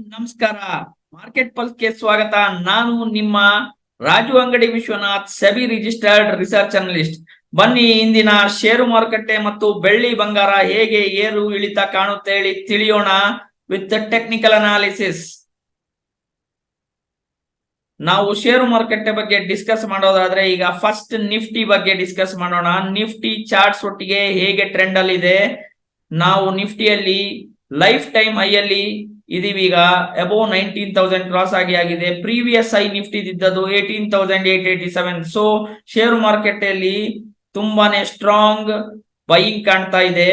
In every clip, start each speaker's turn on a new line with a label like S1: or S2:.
S1: ನಮಸ್ಕಾರ. ಮಾರ್ಕೆಟ್ ಪಲ್ಸ್ಗೆ ಸ್ವಾಗತ. ನಾನು ನಿಮ್ಮ ರಾಜು ಅಂಗಡಿ Vishwanath, SEBI registered research analyst. ಬನ್ನಿ, ಇಂದಿನ ಷೇರು ಮಾರುಕಟ್ಟೆ ಮತ್ತು ಬೆಳ್ಳಿ ಬಂಗಾರ ಹೇಗೆ ಏರು ಇಳಿತ ಕಾಣುತ್ತೆ ಹೇಳಿ ತಿಳಿಯೋಣ ವಿತ್ ಟೆಕ್ನಿಕಲ್ ಅನಾಲಿಸಿಸ್. ನಾವು ಷೇರು ಮಾರುಕಟ್ಟೆ ಬಗ್ಗೆ ಡಿಸ್ಕಸ್ ಮಾಡೋದಾದ್ರೆ ಈಗ ಫಸ್ಟ್ ನಿಫ್ಟಿ ಬಗ್ಗೆ ಡಿಸ್ಕಸ್ ಮಾಡೋಣ. ನಿಫ್ಟಿ ಚಾರ್ಟ್ಸ್ ಒಟ್ಟಿಗೆ ಹೇಗೆ ಟ್ರೆಂಡ್ ಅಲ್ಲಿ ಇದೆ. ನಾವು ನಿಫ್ಟಿಯಲ್ಲಿ ಲೈಫ್ ಟೈಮ್ ಹೈಯಲ್ಲಿ ಇದೀವಿ. ಈಗ ಅಬೌವ್ 19,000 ಕ್ರಾಸ್ ಆಗಿದೆ. ಪ್ರೀವಿಯಸ್ ಹೈ ನಿಫ್ಟಿ ಇದ್ದದ್ದು 18,887. ಸೊ ಶೇರು ಮಾರ್ಕೆಟ್ ಅಲ್ಲಿ ತುಂಬಾನೇ ಸ್ಟ್ರಾಂಗ್ ಬೈಯಿಂಗ್ ಕಾಣ್ತಾ ಇದೆ.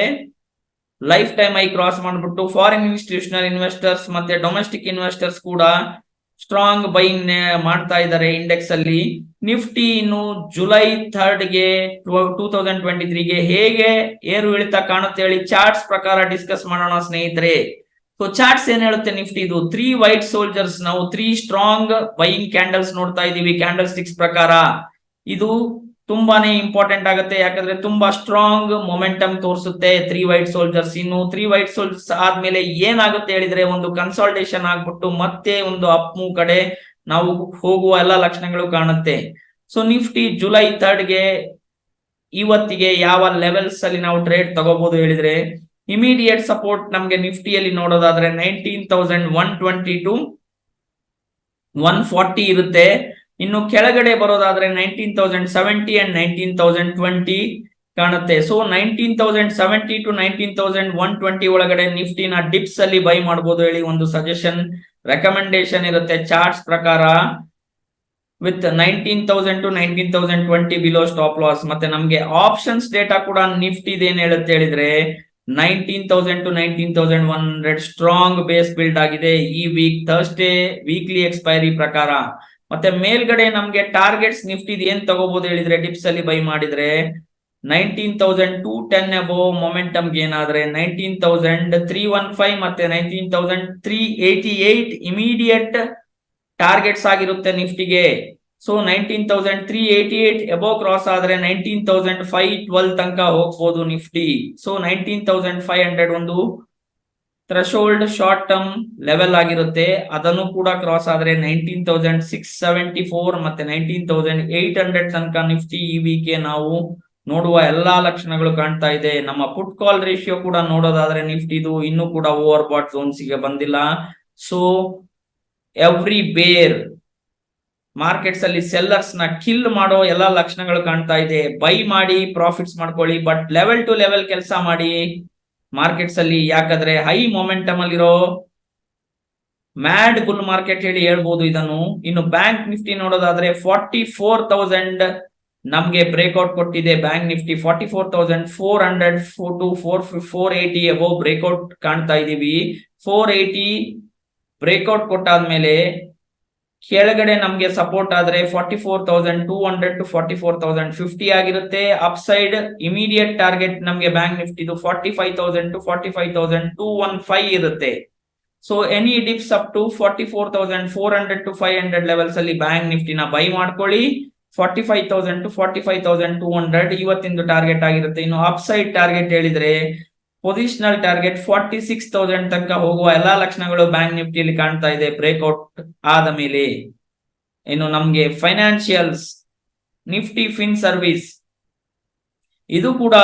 S1: ಲೈಫ್ ಟೈಮ್ ಹೈ ಕ್ರಾಸ್ ಮಾಡ್ಬಿಟ್ಟು ಫಾರಿನ್ ಇನ್ಸ್ಟಿಟ್ಯೂಷನಲ್ ಇನ್ವೆಸ್ಟರ್ಸ್ ಮತ್ತೆ ಡೊಮೆಸ್ಟಿಕ್ ಇನ್ವೆಸ್ಟರ್ಸ್ ಕೂಡ ಸ್ಟ್ರಾಂಗ್ ಬೈಯಿಂಗ್ ಮಾಡ್ತಾ ಇದ್ದಾರೆ ಇಂಡೆಕ್ಸ್ ಅಲ್ಲಿ. ನಿಫ್ಟಿ ಇನ್ನು ಜುಲೈ 3 ಗೆ 2023ಗೆ ಹೇಗೆ ಏರು ಇಳಿತ ಕಾಣುತ್ತೆ ಹೇಳಿ ಚಾರ್ಟ್ಸ್ ಪ್ರಕಾರ ಡಿಸ್ಕಸ್ ಮಾಡೋಣ ಸ್ನೇಹಿತರೆ. ಸೊ ಚಾರ್ಟ್ಸ್ ಏನ್ ಹೇಳುತ್ತೆ ನಿಫ್ಟಿ ಇದು 3 ವೈಟ್ ಸೋಲ್ಜರ್ಸ್, ನಾವು 3 ಸ್ಟ್ರಾಂಗ್ ಬೈಯಿಂಗ್ ಕ್ಯಾಂಡಲ್ಸ್ ನೋಡ್ತಾ ಇದೀವಿ ಕ್ಯಾಂಡಲ್ ಸ್ಟಿಕ್ಸ್ ಪ್ರಕಾರ. ಇದು ತುಂಬಾನೇ ಇಂಪಾರ್ಟೆಂಟ್ ಆಗುತ್ತೆ, ಯಾಕಂದ್ರೆ ತುಂಬಾ ಸ್ಟ್ರಾಂಗ್ ಮೊಮೆಂಟಮ್ ತೋರಿಸುತ್ತೆ 3 ವೈಟ್ ಸೋಲ್ಜರ್ಸ್. ಇನ್ನು 3 ವೈಟ್ ಸೋಲ್ಜರ್ಸ್ ಆದ್ಮೇಲೆ ಏನಾಗುತ್ತೆ ಹೇಳಿದ್ರೆ ಒಂದು ಕನ್ಸಾಲ್ಟೇಷನ್ ಆಗ್ಬಿಟ್ಟು ಮತ್ತೆ ಒಂದು ಅಪ್ ಮೂವ್ ಕಡೆ ನಾವು ಹೋಗುವ ಎಲ್ಲ ಲಕ್ಷಣಗಳು ಕಾಣುತ್ತೆ. ಸೊ ನಿಫ್ಟಿ ಜುಲೈ 3 ಗೆ ಇವತ್ತಿಗೆ ಯಾವ ಲೆವೆಲ್ಸ್ ಅಲ್ಲಿ ನಾವು ಟ್ರೇಡ್ ತಗೋಬಹುದು ಹೇಳಿದ್ರೆ, ಇಮಿಡಿಯೇಟ್ ಸಪೋರ್ಟ್ ನಮ್ಗೆ ನಿಫ್ಟಿಯಲ್ಲಿ ನೋಡೋದಾದ್ರೆ 19,120 to 140 ಇರುತ್ತೆ. ಇನ್ನು ಕೆಳಗಡೆ ಬರೋದಾದ್ರೆ 19,070 and 19,020 ಕಾಣುತ್ತೆ. ಸೊ 19,070 to 19,120 ಒಳಗಡೆ ನಿಫ್ಟಿನ ಡಿಪ್ಸ್ ಅಲ್ಲಿ ಬೈ ಮಾಡಬಹುದು ಹೇಳಿ ಒಂದು ಸಜೆಷನ್ ರೆಕಮೆಂಡೇಶನ್ ಇರುತ್ತೆ ಚಾರ್ಟ್ಸ್ ಪ್ರಕಾರ. With 19,000 to 19,020 below stop loss. ಮತ್ತೆ ನಮ್ಗೆ ಆಪ್ಷನ್ಸ್ ಡೇಟಾ ಕೂಡ ನಿಫ್ಟಿ ಏನ್ ಹೇಳುತ್ತೆ ಹೇಳಿದ್ರೆ 19,000 to 19,100 ಸ್ಟ್ರಾಂಗ್ ಬೇಸ್ ಬಿಲ್ಡ್ ಆಗಿದೆ ಈ ವೀಕ್ ಥರ್ಸ್ಡೇ ವೀಕ್ಲಿ ಎಕ್ಸ್ಪೈರಿ ಪ್ರಕಾರ. ಮತ್ತೆ ಮೇಲ್ಗಡೆ ನಮ್ಗೆ ಟಾರ್ಗೆಟ್ಸ್ ನಿಫ್ಟಿ ಏನ್ ತಗೋಬಹುದು ಹೇಳಿದ್ರೆ ಡಿಪ್ಸ್ ಅಲ್ಲಿ ಬೈ ಮಾಡಿದ್ರೆ 19,210 ಅಬೋವ್ ಮೊಮೆಂಟಮ್ ಗೇನ್ ಆದ್ರೆ 19,315 ಮತ್ತೆ 19,388 ಇಮಿಡಿಯೇಟ್ ಟಾರ್ಗೆಟ್ಸ್ ಆಗಿರುತ್ತೆ ನಿಫ್ಟಿಗೆ. ಸೊ 19,388 ಅಬೋವ್ ಕ್ರಾಸ್ ಆದ್ರೆ 19,512 ತನಕ ಹೋಗ್ಬೋದು ನಿಫ್ಟಿ. ಸೊ 19,500 ಒಂದು ಥ್ರೆಶೋಲ್ಡ್ ಶಾರ್ಟ್ ಟರ್ಮ್ ಲೆವೆಲ್ ಆಗಿರುತ್ತೆ. ಅದನ್ನು ಕೂಡ ಕ್ರಾಸ್ ಆದ್ರೆ 19,674 ಮತ್ತೆ 19,800 ತನಕ ನಿಫ್ಟಿ ಈ ವೀಕ್ ನಾವು ನೋಡುವ ಎಲ್ಲಾ ಲಕ್ಷಣಗಳು ಕಾಣ್ತಾ ಇದೆ. ನಮ್ಮ ಪುಟ್ ಕಾಲ್ ರೇಷಿಯೋ ಕೂಡ ನೋಡೋದಾದ್ರೆ ನಿಫ್ಟಿದು ಇನ್ನೂ ಕೂಡ ಓವರ್ ಬಾಟ್ ಝೋನ್ಸ್ ಗೆ ಬಂದಿಲ್ಲ. ಸೊ ಎವ್ರಿ ಬೇರ್ ಮಾರ್ಕೆಟ್ಸ್ ಅಲ್ಲಿ ಸೆಲ್ಲರ್ಸ್ ನ ಕಿಲ್ ಮಾಡೋ ಎಲ್ಲಾ ಲಕ್ಷಣಗಳು ಕಾಣ್ತಾ ಇದೆ. ಬೈ ಮಾಡಿ ಪ್ರಾಫಿಟ್ಸ್ ಮಾಡ್ಕೊಳ್ಳಿ, ಬಟ್ ಲೆವೆಲ್ ಟು ಲೆವೆಲ್ ಕೆಲಸ ಮಾಡಿ ಮಾರ್ಕೆಟ್ಸ್ ಅಲ್ಲಿ. ಯಾಕಂದ್ರೆ ಹೈ ಮೊಮೆಂಟಮ್ ಅಲ್ಲಿರೋ ಮ್ಯಾಡ್ ಬುಲ್ ಮಾರ್ಕೆಟ್ ಹೇಳಿ ಹೇಳ್ಬೋದು ಇದನ್ನು. ಇನ್ನು ಬ್ಯಾಂಕ್ ನಿಫ್ಟಿ ನೋಡೋದಾದ್ರೆ 44,000 ನಮ್ಗೆ ಬ್ರೇಕ್ಔಟ್ ಕೊಟ್ಟಿದೆ. Bank Nifty 44,400 to 480 above breakout ಕಾಣ್ತಾ ಇದೀವಿ. 480 ಬ್ರೇಕ್ಔಟ್ ಕೊಟ್ಟಾದ್ಮೇಲೆ ಕೆಳಗಡೆ ನಮ್ಗೆ ಸಪೋರ್ಟ್ ಆದ್ರೆ 44,200 to 44,050 ಆಗಿರುತ್ತೆ. ಅಪ್ ಸೈಡ್ ಇಮಿಡಿಯೇಟ್ ಟಾರ್ಗೆಟ್ ನಮ್ಗೆ ಬ್ಯಾಂಕ್ ನಿಫ್ಟಿದು 45,000 to 45,215 ಇರುತ್ತೆ. So any dips up to 44,400 to 500 levels ಅಲ್ಲಿ ಬ್ಯಾಂಕ್ ನಿಫ್ಟಿನ ಬೈ ಮಾಡ್ಕೊಳ್ಳಿ. 45,000 to 45,200 ಇವತ್ತಿಂದು ಟಾರ್ಗೆಟ್ ಆಗಿರುತ್ತೆ. ಇನ್ನು ಅಪ್ ಸೈಡ್ ಟಾರ್ಗೆಟ್ ಹೇಳಿದ್ರೆ ಪೊಸಿಷನಲ್ ಟಾರ್ಗೆಟ್ 46,000 ತನಕ ಹೋಗುವ ಎಲ್ಲಾ ಲಕ್ಷಣಗಳು ಬ್ಯಾಂಕ್ ನಿಫ್ಟಿಯಲ್ಲಿ ಕಾಣ್ತಾ ಇದೆ ಬ್ರೇಕ್ಔಟ್ ಆದ ಮೇಲೆ. ಇನ್ನು ನಮ್ಗೆ ಫೈನಾನ್ಷಿಯಲ್ಸ್ ನಿಫ್ಟಿ ಫಿನ್ ಸರ್ವಿಸ್ ಇದು ಕೂಡ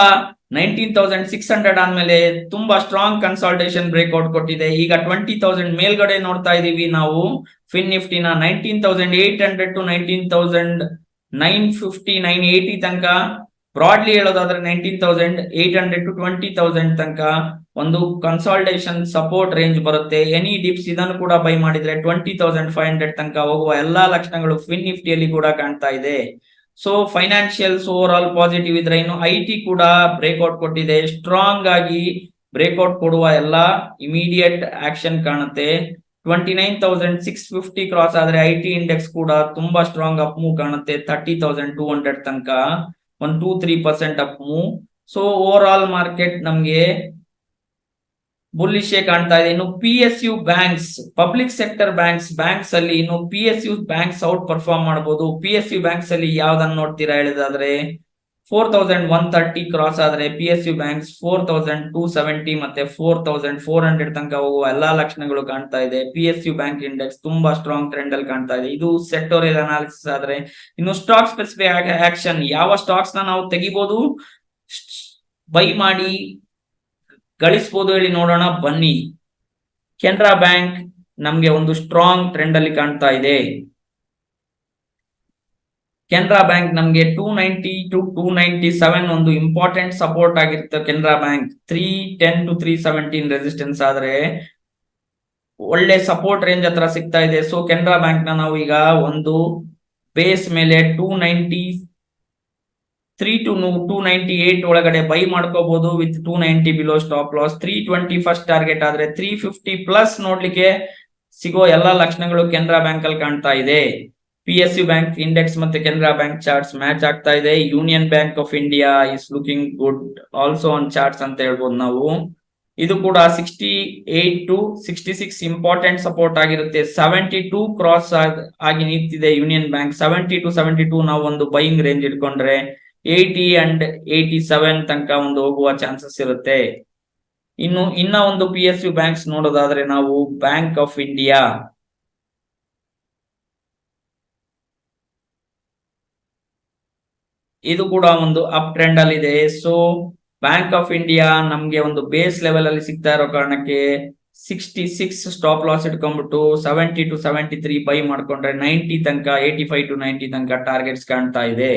S1: 19,600 ಆದ್ಮೇಲೆ ತುಂಬಾ ಸ್ಟ್ರಾಂಗ್ ಕನ್ಸಾಲ್ಟೇಷನ್ ಬ್ರೇಕ್ಔಟ್ ಕೊಟ್ಟಿದೆ. ಈಗ 20,000 ಮೇಲ್ಗಡೆ ನೋಡ್ತಾ ಇದೀವಿ ನಾವು ಫಿನ್ ನಿಫ್ಟಿನ 19,800 to 19,950 980 ತನಕ. ಬ್ರಾಡ್ಲಿ ಹೇಳೋದಾದ್ರೆ 19,800 to 20,000 ತನಕ ಒಂದು ಕನ್ಸಾಲ್ಟೇಷನ್ ಸಪೋರ್ಟ್ ರೇಂಜ್ ಬರುತ್ತೆ. ಎನಿ ಡಿಪ್ಸ್ ಇದನ್ನು ಕೂಡ ಬೈ ಮಾಡಿದ್ರೆ 20,500 ತನಕ ಹೋಗುವ ಎಲ್ಲಾ ಲಕ್ಷಣಗಳು ಫಿನ್ ನಿಫ್ಟಿಯಲ್ಲಿ ಕೂಡ ಕಾಣ್ತಾ ಇದೆ. So financials over all positive ಇದ್ರೆ, ಇನ್ನು ಐಟಿ ಕೂಡ ಬ್ರೇಕ್ಔಟ್ ಕೊಟ್ಟಿದೆ. ಸ್ಟ್ರಾಂಗ್ ಆಗಿ ಬ್ರೇಕ್ಔಟ್ ಕೊಡುವ ಎಲ್ಲಾ ಇಮಿಡಿಯೇಟ್ ಆಕ್ಷನ್ ಕಾಣುತ್ತೆ. 29,650 ಕ್ರಾಸ್ ಆದ್ರೆ ಐಟಿ ಇಂಡೆಕ್ಸ್ ಕೂಡ ತುಂಬಾ ಸ್ಟ್ರಾಂಗ್ ಅಪ್ ಮೂವ್ ಕಾಣುತ್ತೆ 30,200 ತನಕ 1-2-3% up move. So overall market ನಮ್ಗೆ ಬುಲ್ಲಿಶ್ ಕಾಣ್ತಾ ಇದೆ. ಇನ್ನು P S U banks, public sector banks ಅಲ್ಲಿ ಇನ್ನು P S U banks outperform ಮಾಡಬಹುದು. ಪಿ ಎಸ್ ಯು ಬ್ಯಾಂಕ್ಸ್ ಅಲ್ಲಿ ಯಾವ್ದನ್ನ ನೋಡ್ತೀರಾ ಹೇಳಿದಾದ್ರೆ 4130 ಕ್ರಾಸ್ ಆದ್ರೆ PSU ಬ್ಯಾಂಕ್ಸ್ 4270 ಮತ್ತೆ 4400 ತನಕ ಹೋಗುವ ಎಲ್ಲಾ ಲಕ್ಷಣಗಳು ಕಾಣ್ತಾ ಇದೆ. PSU ಬ್ಯಾಂಕ್ ಇಂಡೆಕ್ಸ್ ತುಂಬಾ ಸ್ಟ್ರಾಂಗ್ ಟ್ರೆಂಡ್ ಅಲ್ಲಿ ಕಾಣ್ತಾ ಇದೆ. ಇದು ಸೆಕ್ಟೋರಿಯಲ್ ಅನಾಲಿಸಿಸ್ ಆದ್ರೆ, ಇನ್ನು ಸ್ಟಾಕ್ ಸ್ಪೆಸಿಫಿಕ್ ಆಕ್ಷನ್ ಯಾವ ಸ್ಟಾಕ್ಸ್ ನ ನಾವು ತೆಗಿಬಹುದು, ಬೈ ಮಾಡಿ ಗಳಿಸಬಹುದು ಹೇಳಿ ನೋಡೋಣ ಬನ್ನಿ. ಕೆನರಾ ಬ್ಯಾಂಕ್ ನಮ್ಗೆ ಒಂದು ಸ್ಟ್ರಾಂಗ್ ಟ್ರೆಂಡ್ ಅಲ್ಲಿ ಕಾಣ್ತಾ ಇದೆ. ಕೆನರಾ ಬ್ಯಾಂಕ್ ನಮ್ಗೆ 290 to 297 ಒಂದು ಇಂಪಾರ್ಟೆಂಟ್ ಸಪೋರ್ಟ್ ಆಗಿರುತ್ತೆ. ಕೆನರಾ ಬ್ಯಾಂಕ್ 310 to 317 ರೆಸಿಸ್ಟೆನ್ಸ್ ಆದ್ರೆ ಒಳ್ಳೆ ಸಪೋರ್ಟ್ ರೇಂಜ್ ಹತ್ರ ಸಿಗ್ತಾ ಇದೆ. ಸೊ ಕೆನರಾ ಬ್ಯಾಂಕ್ ನ ನಾವು ಈಗ ಒಂದು ಬೇಸ್ ಮೇಲೆ 293 to 298 ಒಳಗಡೆ ಬೈ ಮಾಡ್ಕೋಬಹುದು with 290 below stop loss. 320 first target ಆದ್ರೆ 350 ಪ್ಲಸ್ ನೋಡ್ಲಿಕ್ಕೆ ಸಿಗೋ ಎಲ್ಲಾ ಲಕ್ಷಣಗಳು ಕೆನರಾ ಬ್ಯಾಂಕ್ ಅಲ್ಲಿ ಕಾಣ್ತಾ ಇದೆ. PSU ಬ್ಯಾಂಕ್ ಇಂಡೆಕ್ಸ್ ಮತ್ತೆ ಕೆನರಾ ಬ್ಯಾಂಕ್ ಚಾರ್ಟ್ಸ್ ಮ್ಯಾಚ್ ಆಗ್ತಾ ಇದೆ. Union bank of India is looking good also on charts ಅಂತ ಹೇಳ್ಬೋದು ನಾವು. ಇದು ಕೂಡ 68 to 66 ಇಂಪಾರ್ಟೆಂಟ್ ಸಪೋರ್ಟ್ ಆಗಿರುತ್ತೆ. 72 ಕ್ರಾಸ್ ಆಗಿ ನಿಂತಿದೆ ಯೂನಿಯನ್ ಬ್ಯಾಂಕ್. 70 to 72 ನಾವು ಒಂದು ಬೈಯಿಂಗ್ ರೇಂಜ್ ಇಟ್ಕೊಂಡ್ರೆ 80 and 87 ತನಕ ಒಂದು ಹೋಗುವ ಚಾನ್ಸಸ್ ಇರುತ್ತೆ. ಇನ್ನ ಒಂದು PSU ಬ್ಯಾಂಕ್ಸ್ ನೋಡೋದಾದ್ರೆ ನಾವು ಬ್ಯಾಂಕ್ ಆಫ್ ಇಂಡಿಯಾ, ಇದು ಕೂಡ ಒಂದು ಅಪ್ ಟ್ರೆಂಡ್ ಅಲ್ಲಿ ಇದೆ. ಸೊ ಬ್ಯಾಂಕ್ ಆಫ್ ಇಂಡಿಯಾ ನಮ್ಗೆ ಒಂದು ಬೇಸ್ ಲೆವೆಲ್ ಅಲ್ಲಿ ಸಿಗ್ತಾ ಇರೋ ಕಾರಣಕ್ಕೆ 66 ಸ್ಟಾಪ್ ಲಾಸ್ ಇಟ್ಕೊಂಡ್ಬಿಟ್ಟು 70 to 73 ಬೈ ಮಾಡ್ಕೊಂಡ್ರೆ 90 ತನಕ 85 to 90 ತನಕ ಟಾರ್ಗೆಟ್ಸ್ ಕಾಣ್ತಾ ಇದೆ.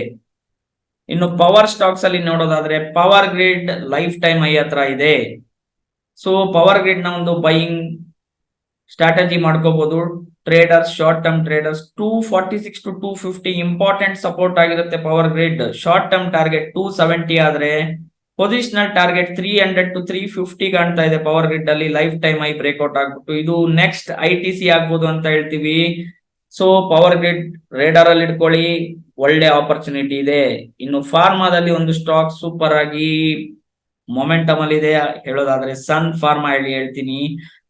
S1: ಇನ್ನು ಪವರ್ ಸ್ಟಾಕ್ಸ್ ಅಲ್ಲಿ ನೋಡೋದಾದ್ರೆ power grid lifetime high ಹತ್ರ ಇದೆ. ಸೊ ಪವರ್ ಗ್ರಿಡ್ ನ ಒಂದು ಬೈಯಿಂಗ್ ಸ್ಟ್ರಾಟಜಿ ಮಾಡ್ಕೋಬಹುದು. Traders, short term traders 246 to 250 important support ಆಗಿರುತ್ತೆ power grid. Short term target 270 ಆದ್ರೆ ಪೊಸಿಷನಲ್ ಟಾರ್ಗೆಟ್ 300 to 350 ಕಾಣ್ತಾ ಇದೆ ಪವರ್ ಗ್ರಿಡ್ ಅಲ್ಲಿ. ಲೈಫ್ ಟೈಮ್ ಐ ಬ್ರೇಕ್ಔಟ್ ಆಗ್ಬಿಟ್ಟು ಇದು ನೆಕ್ಸ್ಟ್ ITC ಆಗ್ಬೋದು ಅಂತ ಹೇಳ್ತೀವಿ. ಸೊ ಪವರ್ ಗ್ರಿಡ್ ರೇಡರ್ ಅಲ್ಲಿ ಇಟ್ಕೊಳ್ಳಿ, ಒಳ್ಳೆ ಆಪರ್ಚುನಿಟಿ ಇದೆ. ಇನ್ನು ಫಾರ್ಮಾದಲ್ಲಿ ಒಂದು ಸ್ಟಾಕ್ ಸೂಪರ್ ಆಗಿ ಮೊಮೆಂಟಮ್ ಅಲ್ಲಿ ಇದೆ ಹೇಳೋದಾದ್ರೆ ಸನ್ ಫಾರ್ಮಾ ಹೇಳ್ತೀನಿ.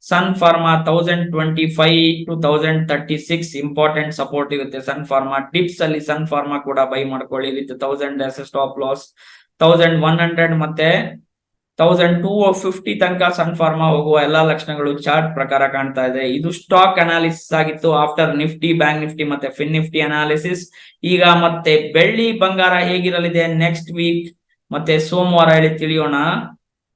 S1: ಸನ್ ಫಾರ್ಮಾ 1025 to 1036 ಇಂಪಾರ್ಟೆಂಟ್ ಸಪೋರ್ಟ್ ಇರುತ್ತೆ ಸನ್ ಫಾರ್ಮಾ. ಟಿಪ್ಸ್ ಅಲ್ಲಿ ಸನ್ ಫಾರ್ಮಾ ಕೂಡ ಬೈ ಮಾಡ್ಕೊಳ್ಳಿ ವಿತ್ 1000 as ಸ್ಟಾಪ್ ಲಾಸ್. 1100 ಮತ್ತೆ 1250 ತನಕ ಸನ್ ಫಾರ್ಮಾ ಹೋಗುವ ಎಲ್ಲಾ ಲಕ್ಷಣಗಳು ಚಾರ್ಟ್ ಪ್ರಕಾರ ಕಾಣ್ತಾ ಇದೆ. ಇದು ಸ್ಟಾಕ್ ಅನಾಲಿಸಿಸ್ ಆಗಿತ್ತು ಆಫ್ಟರ್ ನಿಫ್ಟಿ, ಬ್ಯಾಂಕ್ ನಿಫ್ಟಿ ಮತ್ತೆ ಫಿನ್ ನಿಫ್ಟಿ ಅನಾಲಿಸಿಸ್. ಈಗ ಮತ್ತೆ ಬೆಳ್ಳಿ ಬಂಗಾರ ಹೇಗಿರಲಿದೆ ನೆಕ್ಸ್ಟ್ ವೀಕ್ ಮತ್ತೆ ಸೋಮವಾರ ಹೇಳಿ ತಿಳಿಯೋಣ.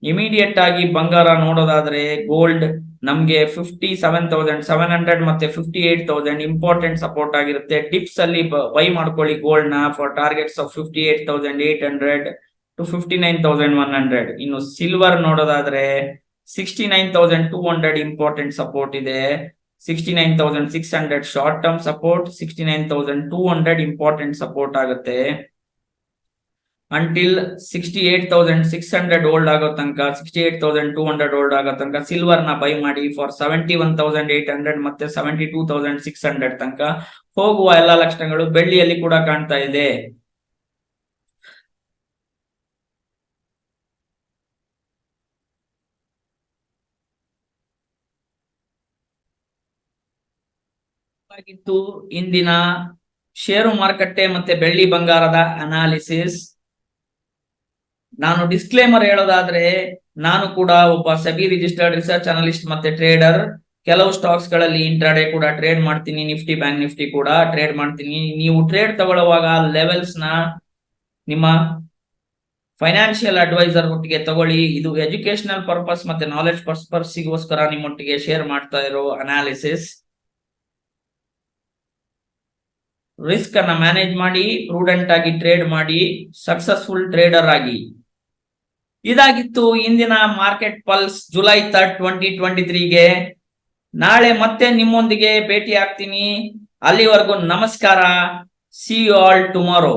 S1: ಇಮಿಡಿಯೇಟ್ ಆಗಿ ಬಂಗಾರ ನೋಡೋದಾದ್ರೆ ಗೋಲ್ಡ್ ನಮ್ಗೆ 57,700 ಮತ್ತೆ 58,000 ಇಂಪಾರ್ಟೆಂಟ್ ಸಪೋರ್ಟ್ ಆಗಿರುತ್ತೆ. ಟಿಪ್ಸ್ ಅಲ್ಲಿ ಬೈ ಮಾಡ್ಕೊಳ್ಳಿ ಗೋಲ್ಡ್ ನ ಫಾರ್ ಟಾರ್ಗೆಟ್ಸ್ ಆಫ್ 58,800 to 59,100. ಇನ್ನು ಸಿಲ್ವರ್ ನೋಡೋದಾದ್ರೆ 69,200 ಇಂಪಾರ್ಟೆಂಟ್ ಸಪೋರ್ಟ್ ಇದೆ. 69,600 short term support, 69,200 important support ಆಗುತ್ತೆ. ಅಂಟಿಲ್ 68,600 ಹೋಲ್ಡ್ ಆಗೋ ತನಕ, 68,200 ಹೋಲ್ಡ್ ಆಗೋ ತನಕ ಸಿಲ್ವರ್ ನ ಬೈ ಮಾಡಿ ಫಾರ್ 71,800 ಮತ್ತೆ 72,600 ತನಕ ಹೋಗುವ ಎಲ್ಲಾ ಲಕ್ಷಣಗಳು ಬೆಳ್ಳಿಯಲ್ಲಿ ಕೂಡ ಕಾಣ್ತಾ ಇದೆ. ಇಂದಿನ ಷೇರು ಮಾರುಕಟ್ಟೆ ಮತ್ತೆ ಬೆಳ್ಳಿ ಬಂಗಾರದ ಅನಾಲಿಸಿಸ್. ನಾನು ಡಿಸ್ಕ್ಲೇಮರ್ ಹೇಳೋದಾದ್ರೆ, ನಾನು ಕೂಡ ಒಬ್ಬ ಸೆಬಿ ರಿಜಿಸ್ಟರ್ಡ್ ರಿಸರ್ಚ್ ಅನಲಿಸ್ಟ್ ಮತ್ತೆ ಟ್ರೇಡರ್. ಕೆಲವು ಸ್ಟಾಕ್ಸ್ ಗಳಲ್ಲಿ ಇಂಟ್ರಾಡೇ ಕೂಡ ಟ್ರೇಡ್ ಮಾಡ್ತೀನಿ, ನಿಫ್ಟಿ ಬ್ಯಾಂಕ್ ನಿಫ್ಟಿ ಕೂಡ ಟ್ರೇಡ್ ಮಾಡ್ತೀನಿ. ನೀವು ಟ್ರೇಡ್ ತಗೊಳ್ಳುವಾಗ ಲೆವೆಲ್ಸ್ ನ ನಿಮ್ಮ ಫೈನಾನ್ಷಿಯಲ್ ಅಡ್ವೈಸರ್ ಒಟ್ಟಿಗೆ ತಗೊಳ್ಳಿ. ಇದು ಎಜುಕೇಶನಲ್ ಪರ್ಪಸ್ ಮತ್ತೆ ನಾಲೆಡ್ಜ್ ಪರ್ಪಸ್ಗೋಸ್ಕರ ನಿಮ್ಮೊಟ್ಟಿಗೆ ಶೇರ್ ಮಾಡ್ತಾ ಇರೋ ಅನಾಲಿಸಿಸ್. ರಿಸ್ಕ್ ಅನ್ನ ಮ್ಯಾನೇಜ್ ಮಾಡಿ, ಪ್ರೂಡೆಂಟ್ ಆಗಿ ಟ್ರೇಡ್ ಮಾಡಿ, ಸಕ್ಸಸ್ಫುಲ್ ಟ್ರೇಡರ್ ಆಗಿ. ಇದಾಗಿತ್ತು ಇಂದಿನ ಮಾರ್ಕೆಟ್ ಪಲ್ಸ್ ಜುಲೈ 3rd 2023ಗೆ. ನಾಳೆ ಮತ್ತೆ ನಿಮ್ಮೊಂದಿಗೆ ಭೇಟಿ ಆಗ್ತೀನಿ. ಅಲ್ಲಿವರೆಗೂ ನಮಸ್ಕಾರ. See you all tomorrow.